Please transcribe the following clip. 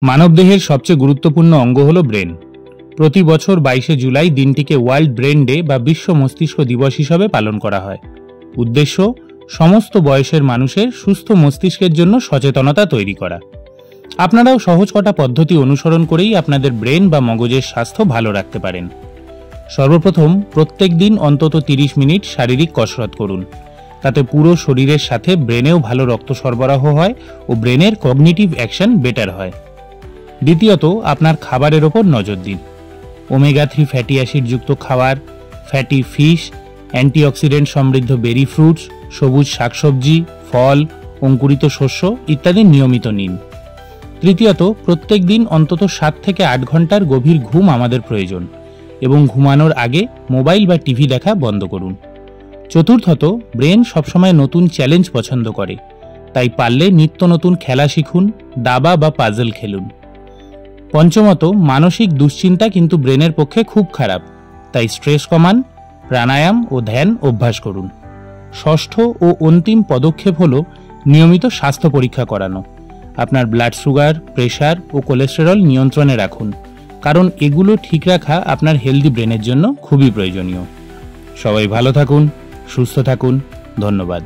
মানবদেহের সবচেয়ে গুরুত্বপূর্ণ অঙ্গ হল ব্রেন। প্রতি বছর 22শে জুলাই দিনটিকে ওয়ার্ল্ড ব্রেন ডে বা বিশ্ব মস্তিষ্ক দিবস হিসাবে পালন করা হয়। উদ্দেশ্য সমস্ত বয়সের মানুষের সুস্থ মস্তিষ্কের জন্য সচেতনতা তৈরি করা। আপনারাও সহজ কটা পদ্ধতি অনুসরণ করেই আপনাদের ব্রেন বা মগজের স্বাস্থ্য ভালো রাখতে পারেন। সর্বপ্রথম প্রত্যেক দিন অন্তত 30 মিনিট শারীরিক কসরত করুন। তাতে পুরো শরীরের সাথে ব্রেনেও ভালো রক্ত সরবরাহ হয় ও ব্রেনের কগনিটিভ অ্যাকশন বেটার হয়। দ্বিতীয়ত, আপনার খাবারের ওপর নজর দিন। ওমেগা-3 ফ্যাটি অ্যাসিড যুক্ত খাবার, ফ্যাটি ফিশ, অ্যান্টিঅক্সিডেন্ট সমৃদ্ধ বেরি ফ্রুটস, সবুজ শাকসবজি, ফল, অঙ্কুরিত শস্য ইত্যাদি নিয়মিত নিন। তৃতীয়ত, প্রত্যেক দিন অন্তত 7 থেকে 8 ঘন্টার গভীর ঘুম আমাদের প্রয়োজন এবং ঘুমানোর আগে মোবাইল বা টিভি দেখা বন্ধ করুন। চতুর্থত, ব্রেন সবসময় নতুন চ্যালেঞ্জ পছন্দ করে, তাই পারলে নিত্য নতুন খেলা শিখুন, দাবা বা পাজল খেলুন। পঞ্চমত, মানসিক দুশ্চিন্তা কিন্তু ব্রেনের পক্ষে খুব খারাপ, তাই স্ট্রেস কমান, প্রাণায়াম ও ধ্যান অভ্যাস করুন। ষষ্ঠ ও অন্তিম পদক্ষেপ হল নিয়মিত স্বাস্থ্য পরীক্ষা করানো। আপনার ব্লাড সুগার, প্রেশার ও কোলেস্টেরল নিয়ন্ত্রণে রাখুন, কারণ এগুলো ঠিক রাখা আপনার হেলদি ব্রেনের জন্য খুবই প্রয়োজনীয়। সবাই ভালো থাকুন, সুস্থ থাকুন। ধন্যবাদ।